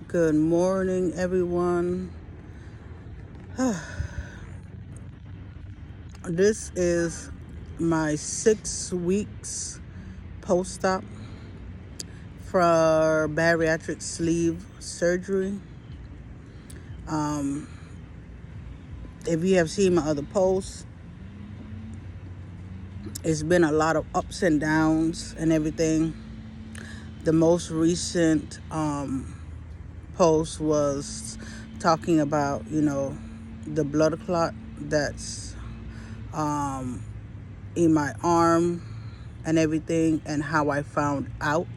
Good morning, everyone. This is my 6 weeks post-op for bariatric sleeve surgery. If you have seen my other posts, it's been a lot of ups and downs and everything. The most recent post was talking about, the blood clot that's in my arm and everything, and how I found out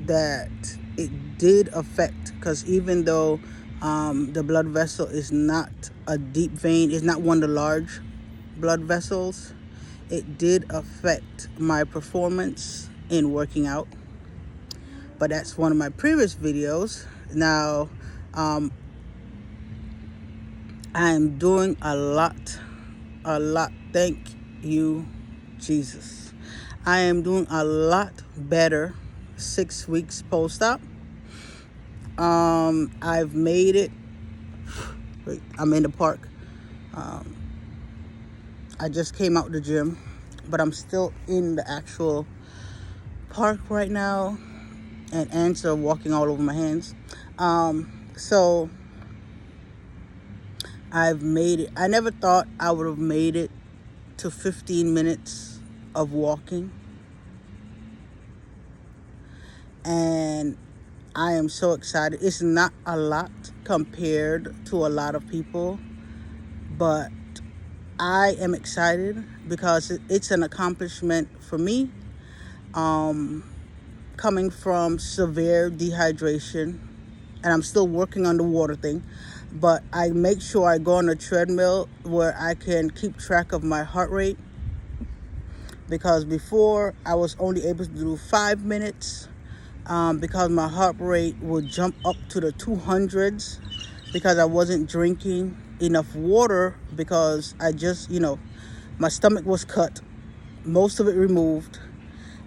that it did affect, because even though the blood vessel is not a deep vein, it's not one of the large blood vessels, it did affect my performance in working out. But that's one of my previous videos. Now, I'm doing a lot. Thank you, Jesus. I am doing a lot better 6 weeks post-op. I've made it. Wait, I'm in the park. I just came out the gym, but I'm still in the actual park right now, and ants are walking all over my hands. So I've made it. I never thought I would have made it to 15 minutes of walking. And I am so excited. It's not a lot compared to a lot of people, but I am excited because it's an accomplishment for me. Coming from severe dehydration, and I'm still working on the water thing, but I make sure I go on a treadmill where I can keep track of my heart rate, because before I was only able to do 5 minutes because my heart rate would jump up to the 200s because I wasn't drinking enough water, because I just, my stomach was cut, most of it removed,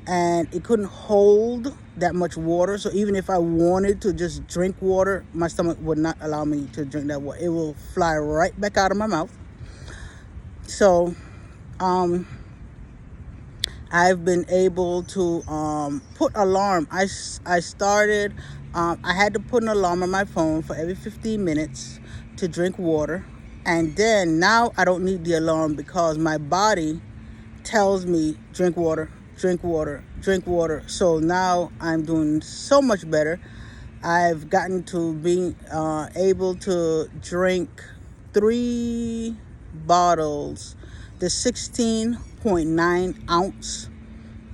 and it couldn't hold that much water. So even if I wanted to just drink water, my stomach would not allow me to drink that water. It will fly right back out of my mouth. So I've been able to put alarm. I started, I had to put an alarm on my phone for every 15 minutes to drink water. And then now I don't need the alarm, because my body tells me drink water, drink water, drink water. So now I'm doing so much better. I've gotten to being able to drink 3 bottles, the 16.9 ounce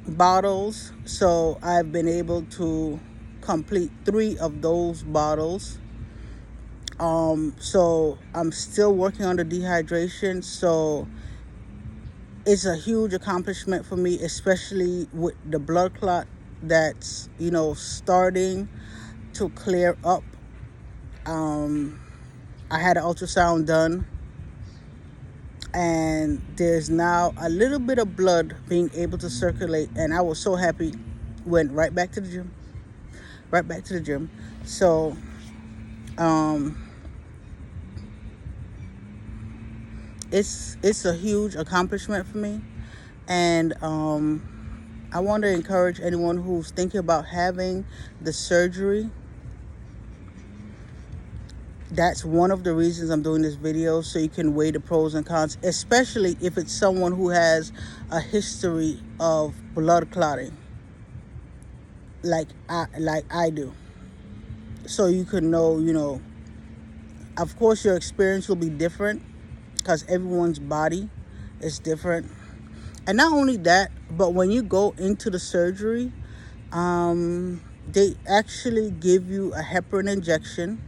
bottles. So I've been able to complete 3 of those bottles. So I'm still working on the dehydration. So it's a huge accomplishment for me, especially with the blood clot that's, starting to clear up. I had an ultrasound done, and there's now a little bit of blood being able to circulate, and I was so happy. Went right back to the gym. So it's a huge accomplishment for me, and I want to encourage anyone who's thinking about having the surgery. That's one of the reasons I'm doing this video, so you can weigh the pros and cons, especially if it's someone who has a history of blood clotting, like I do. So you can know, of course your experience will be different, because everyone's body is different. And not only that, but when you go into the surgery, they actually give you a heparin injection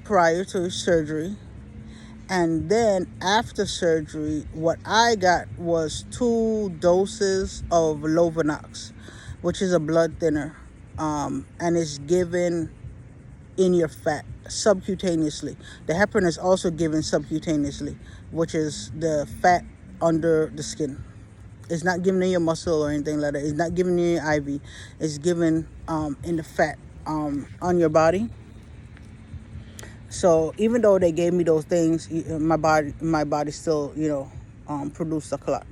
prior to surgery. And then after surgery, what I got was 2 doses of Lovenox, which is a blood thinner, and it's given in your fat subcutaneously. The heparin is also given subcutaneously, which is the fat under the skin. It's not given in your muscle or anything like that. It's not given in your IV. It's given in the fat on your body. So even though they gave me those things, my body still, produced a clot.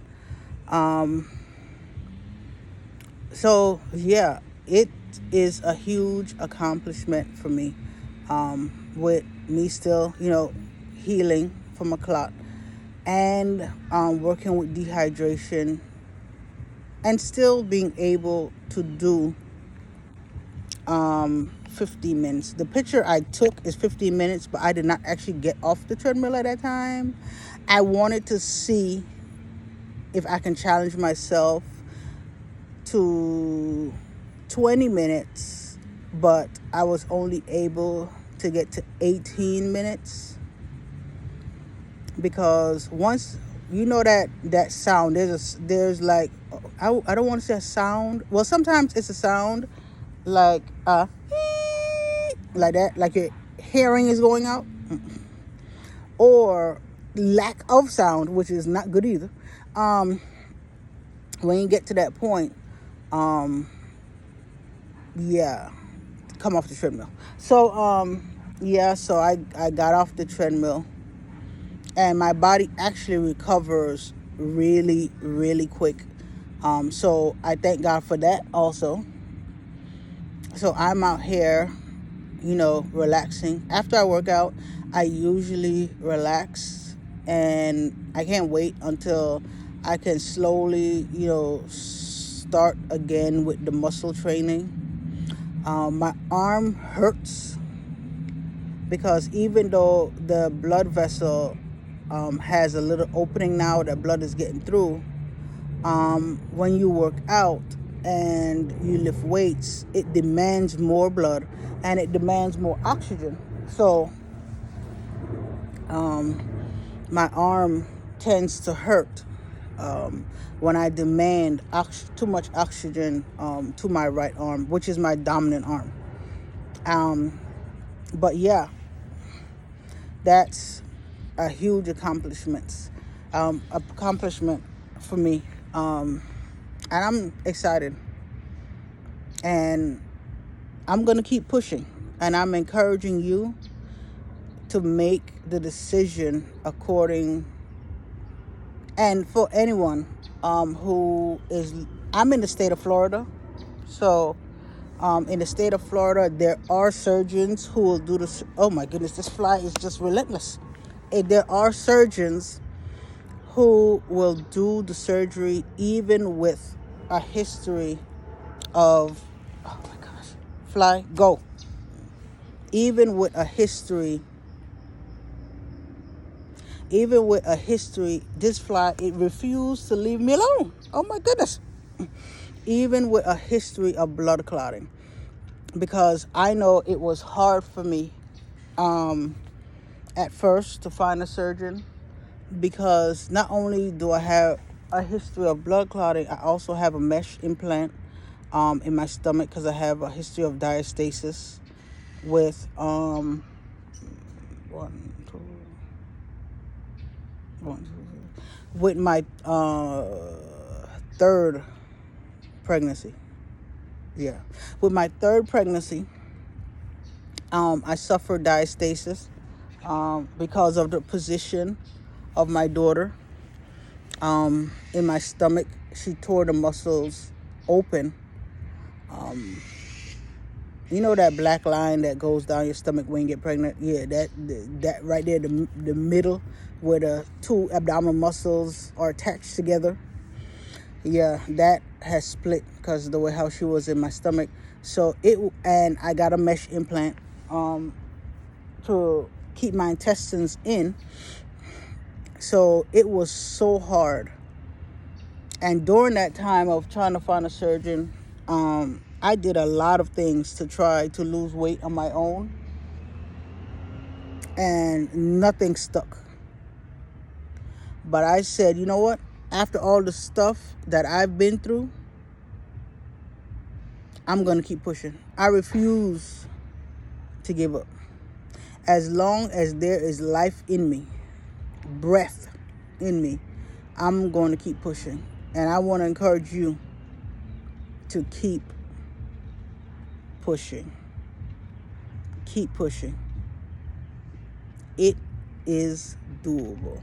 So yeah, it is a huge accomplishment for me, with me still, healing from a clot, and working with dehydration, and still being able to do 15 minutes. The picture I took is 15 minutes, but I did not actually get off the treadmill at that time. I wanted to see if I can challenge myself to 20 minutes, but I was only able to get to 18 minutes, because once that sound, there's like, I don't want to say a sound. Well, sometimes it's a sound like like that, like your hearing is going out, or lack of sound, which is not good either. When you get to that point, yeah, come off the treadmill. So so I got off the treadmill, and my body actually recovers really, really quick. So I thank God for that also. So I'm out here, relaxing. After I work out, I usually relax, and I can't wait until I can slowly, start again with the muscle training. My arm hurts, because even though the blood vessel has a little opening now that blood is getting through, when you work out and you lift weights, it demands more blood and it demands more oxygen. So my arm tends to hurt when I demand too much oxygen to my right arm, which is my dominant arm. But yeah, that's a huge accomplishment for me, and I'm excited, and I'm gonna keep pushing, and I'm encouraging you to make the decision according. And for anyone who is, I'm in the state of Florida, so in the state of Florida, there are surgeons who will do this. Oh my goodness, this fly is just relentless. There are surgeons who will do the surgery even with a history of, oh my gosh, fly, go. Even with a history, this fly, it refused to leave me alone. Oh my goodness. Even with a history of blood clotting, because I know it was hard for me at first to find a surgeon, because not only do I have a history of blood clotting, I also have a mesh implant in my stomach, because I have a history of diastasis with with my third pregnancy. Yeah, with my third pregnancy, I suffered diastasis because of the position of my daughter in my stomach. She tore the muscles open. You know that black line that goes down your stomach when you get pregnant? Yeah, that right there, the middle where the two abdominal muscles are attached together. Yeah, that has split because of the way how she was in my stomach. So and I got a mesh implant to keep my intestines in. So it was so hard. And during that time of trying to find a surgeon, I did a lot of things to try to lose weight on my own, and nothing stuck. But I said, you know what? After all the stuff that I've been through, I'm going to keep pushing. I refuse to give up. As long as there is life in me, breath in me, I'm going to keep pushing. And I want to encourage you to keep pushing. Keep pushing. It is doable.